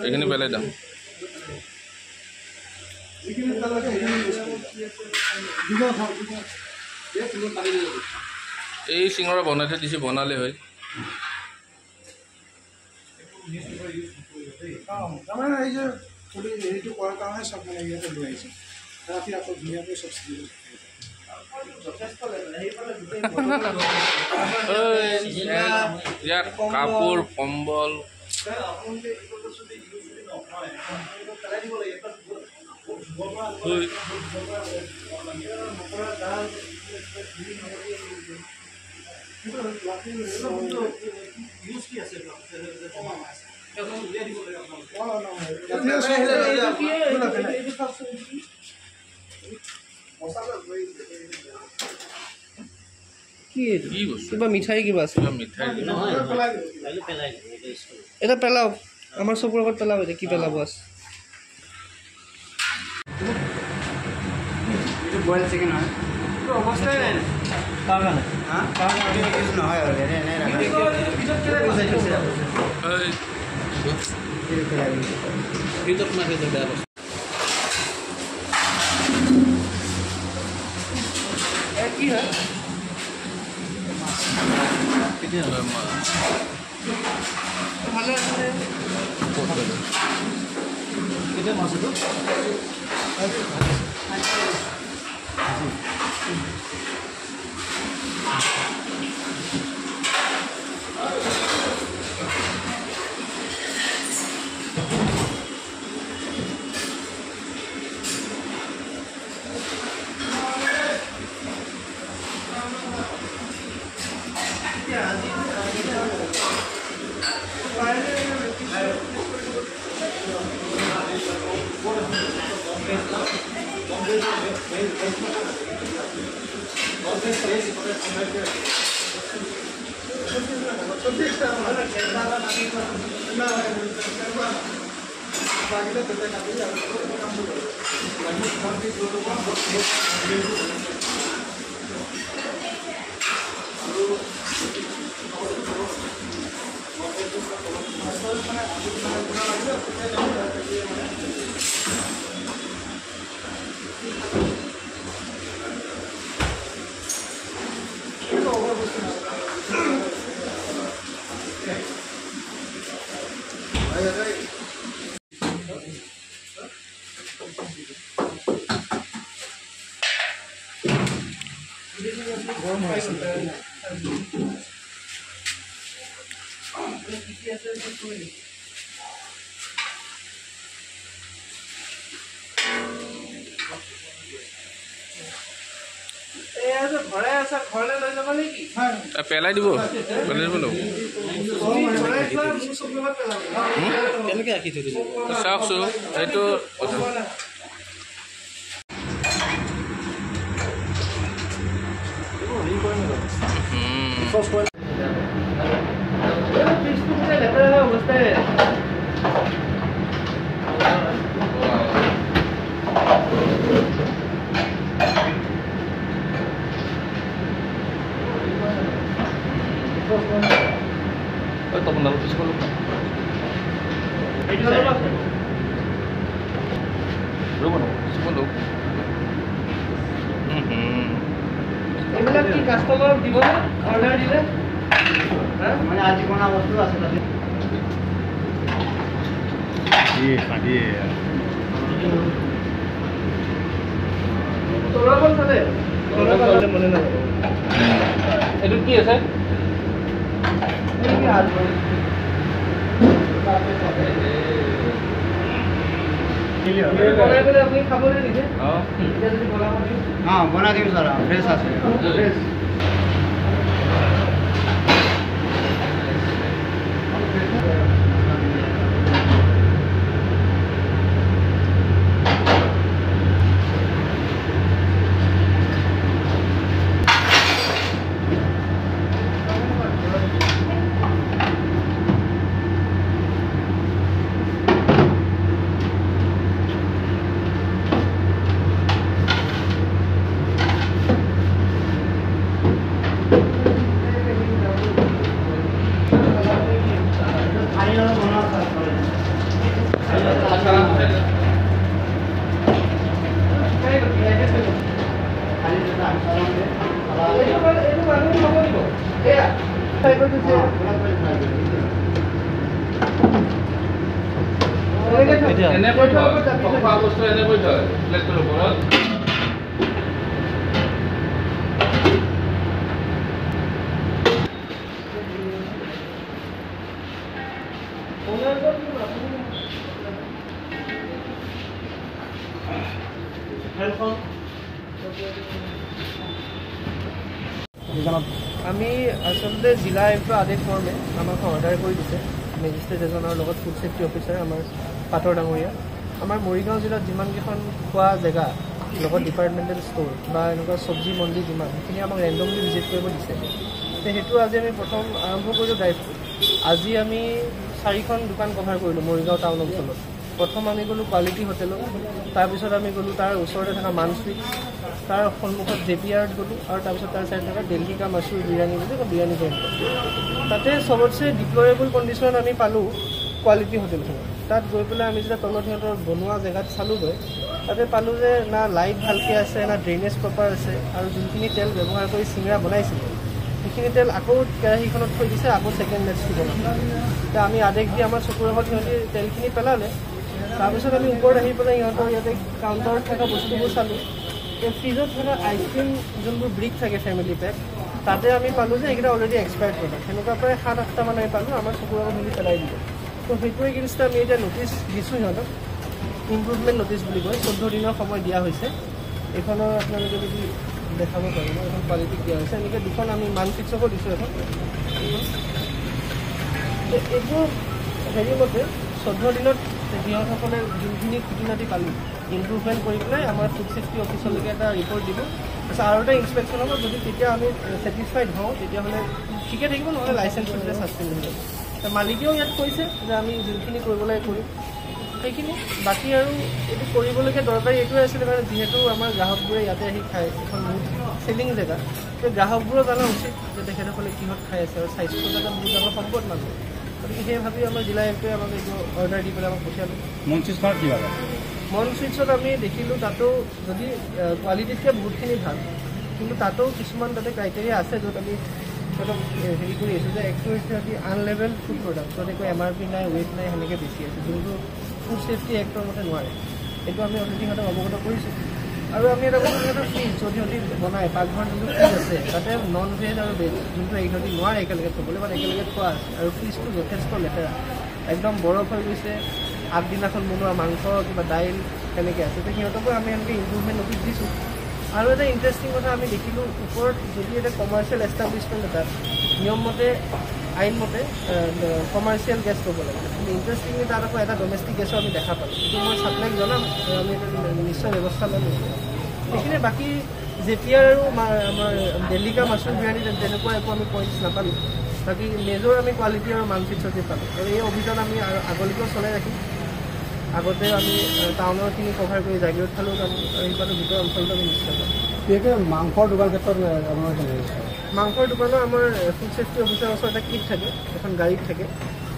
এইখিনি পেলাই দাম এই চিঙৰা বনাই থৈ দিছে বনালে হয় এই যে হেৰিটো কৰাৰ কাৰণে চব মানে ইয়াতে লৈ আহিছে ৰাতি আকৌ ধুনীয়াকৈ চব ইয়াত কাপোৰ কম্বল কিবা মিঠাই কিবা আছে এটা পেলাও আমাৰ চকুৰ আগত পেলাও এতিয়া কি পেলাব আছে বইল চিকেন হয় অৱস্থাই নাই নহয় আৰু কি হয় ভালে আছে কেতিয়া মাছ এইটো পেলাই দিব কেনেকৈ ৰাখি থৈ দিলে চাওকচোন এইটো তপন পিছফালে ৰ'ব বোলো এইবিলাক কি কাষ্টমাৰক দিবনে অৰ্ডাৰ দিলে মানে আজি বনা বস্তু আছে তাতে তলাখন চালে তলাখন মনে নাযাব এইটো কি আছে বনাই পেলাই আপুনি খাবলৈ দিছে অঁ এতিয়া যদি বনাব দিওঁ হ্যাঁ বনা দিম স্যার ফ্রেশ আছে এনেকৈ থয় খোৱা বস্তু এনেকৈ থয় প্লেটটোৰ ওপৰত আমি আচলতে জিলা আয়ুক্ত আদেশ মৰ্মে আমাক অৰ্ডাৰ কৰি দিছে মেজিষ্ট্ৰেট এজনৰ লগত ফুড ছেফটি অফিচাৰ আমাৰ পাটৰ ডাঙৰীয়া আমাৰ মৰিগাঁও জিলাত যিমানকেইখন খোৱা জেগা লগত ডিপাৰ্টমেণ্টেল ষ্ট'ৰ বা এনেকুৱা চব্জি মণ্ডি যিমান সেইখিনি আমাক ৰেণ্ডমলি ভিজিট কৰিব দিছে সেইটো আজি আমি প্ৰথম আৰম্ভ কৰিলোঁ ড্ৰাইভটো আজি আমি 4খন দোকান কভাৰ কৰিলোঁ মৰিগাঁও টাউন অঞ্চলত প্ৰথম আমি গ'লোঁ কোৱালিটি হোটেলত তাৰপিছত আমি গ'লোঁ তাৰ ওচৰতে থকা মান চুইট তাৰ সন্মুখত JPR গ'লোঁ আৰু তাৰপিছত তাৰ চাইড থকা দিল্লী কা মাছুৰ বিৰিয়ানী বুলি বিৰিয়ানী জইন তাতে চবতছে ডিপ্লয়েবল কণ্ডিশ্যন আমি পালোঁ কোৱালিটি হোটেলখনত তাত গৈ পেলাই আমি যেতিয়া তলত সিহঁতৰ বনোৱা জেগাত চালোঁগৈ তাতে পালোঁ যে না লাইট ভালকৈ আছে না ড্ৰেইনেজ প্ৰপাৰ আছে আৰু যোনখিনি তেল ব্যৱহাৰ কৰি চিঙৰা বনাইছিলে সেইখিনি তেল আকৌ কেৰাহীখনত থৈ দিছে আকৌ ছেকেণ্ড মেটচটো বনালে এতিয়া আমি আদেশ দি আমাৰ চকুৰ আগত সিহঁতি তেলখিনি পেলালে তাৰপিছত আমি ওপৰত আহি পেলাই সিহঁতৰ ইয়াতে কাউণ্টাৰত থকা বস্তুবোৰ চালোঁ ফ্ৰিজত থকা আইচক্ৰীম যোনবোৰ ব্ৰিক থাকে ফেমিলি পেক তাতে আমি পালোঁ যে এইকেইটা অলৰেডি এক্সপায়াৰ্ড প্ৰডাক্ট সেনেকুৱা প্ৰায় 7-8টামান আমি পালোঁ আমাৰ চকুৰ আগত মিলি পেলাই দিব তো সেইটো এগেইনষ্ট আমি এতিয়া নটিচ দিছোঁ সিহঁতক ইম্প্ৰুভমেণ্ট নটিচ বুলি কয় 14 দিনৰ সময় দিয়া হৈছে এইখনৰ আপোনালোকে যদি দেখাব পাৰিব এখন কোৱালিটিক দিয়া হৈছে এনেকৈ দুখন আমি মানফিক্সকো দিছোঁ এখন এইবোৰ হেৰি মতে 14 দিনত সিহঁতসকলে যোনখিনি খুটি নাটি পালোঁ ইম্প্ৰুভমেণ্ট কৰি পেলাই আমাৰ ফুড ছেফটি অফিচলৈকে এটা ৰিপৰ্ট দিব তাৰপিছত আৰু এটা ইনস্পেকশ্যন হ'ব যদি তেতিয়া আমি ছেটিছফাইড হওঁ তেতিয়াহ'লে ঠিকে থাকিব নহ'লে লাইচেঞ্চটো তেতিয়া ছাছপেণ্ড হৈ যাব মালিকেও ইয়াত কৈছে যে আমি যোনখিনি কৰিব লাগে কৰিম সেইখিনি বাকী আৰু এইটো কৰিবলগীয়া দৰকাৰী এইটোৱে আছিলে কাৰণ যিহেতু আমাৰ গ্ৰাহকবোৰে ইয়াতে আহি খায় এখন বহুত চেলিং জেগা সেই গ্ৰাহকবোৰো জনা উচিত যে তেখেতসকলে কিহত খাই আছে আৰু স্বাস্থ্যটো এটা বহুত ডাঙৰ সম্পদ মানুহ গতিকে সেই ভাবি আমাৰ জিলা আয়ুক্তই আমাক এইটো অৰ্ডাৰ দি পেলাই আমাক পঠিয়ালোঁ মনচিছখনত কি পালে মন চুইটছত আমি দেখিলোঁ তাতো যদি কোৱালিটিতকৈ বহুতখিনি ভাল কিন্তু তাতো কিছুমান তাতে ক্ৰাইটেৰিয়া আছে য'ত আমি সিহঁতক হেৰি কৰি আছোঁ যে একচুৱেলি সিহঁতি আনলেভেল ফুড প্ৰডাক্ট য'ত একো MRP নাই ৱেইট নাই সেনেকৈ বেছি আছে যোনটো ফুড ছেফটি এক্টৰ মতে নোৱাৰে এইটো আমি অলৰেডি সিহঁতক অৱগত কৰিছোঁ আৰু আমি এটা কৈছোঁ সিহঁতৰ ফ্ৰিজ য'ত সিহঁতি বনায় পাকঘৰ যোনটো ফ্ৰিজ আছে তাতে নন ভেজ আৰু ভেজ যোনটো সিহঁতি নোৱাৰে একেলগে থ'বলৈ মানে একেলগে থোৱা আছে আৰু ফ্ৰিজটো যথেষ্ট লেতেৰা একদম বৰফ হৈ গৈছে আগদিনাখন বনোৱা মাংস কিবা দাইল তেনেকৈ আছে তো সিহঁতকো আমি এনেকৈ ইম্প্ৰুভমেণ্ট নটিচ দিছোঁ আৰু এটা ইণ্টাৰেষ্টিং কথা আমি দেখিলোঁ ওপৰত যদি এটা কমাৰ্চিয়েল এষ্টাব্লিছমেণ্ট এটাত নিয়মমতে আইনমতে কমাৰ্চিয়েল গেছ ল'ব লাগে কিন্তু ইণ্টাৰেষ্টিংলি তাত আকৌ এটা ডমেষ্টিক গেছো আমি দেখা পালোঁ কিন্তু মই ছাপ্লাইক জনাম আমি এটা নিশ্চয় ব্যৱস্থা ল'ম সেইখিনি বাকী JPR আৰু আমাৰ দিল্লী কা মাছুৰ বিৰিয়ানী তেনেকুৱা একো আমি পইণ্টছ নাপালোঁ বাকী মেজৰ আমি কোৱালিটি আৰু মানফিক্সতে পালোঁ আৰু এই অভিযান আমি আগলৈকেও চলাই ৰাখিম আগতে আমি টাউনৰখিনি কভাৰ কৰি জাগিৰোড ফালেও যাম আৰু সিফালে ভিতৰৰ অঞ্চলটো আমি নিশ্চয় যাম বিশেষকৈ মাংসৰ দোকান ক্ষেত্ৰত আপোনাৰ মাংসৰ দোকানো আমাৰ ফুড ছেফটি অফিচাৰৰ ওচৰত এটা কিট থাকে এখন গাড়ীত থাকে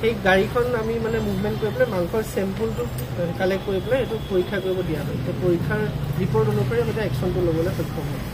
সেই গাড়ীখন আমি মানে মুভমেণ্ট কৰি পেলাই মাংসৰ চেম্পুলটো কালেক্ট কৰি পেলাই এইটো পৰীক্ষা কৰিব দিয়া হয়। পৰীক্ষাৰ ৰিপৰ্ট অনুসৰি আমি একশ্যনটো ল'বলৈ সক্ষম হয়।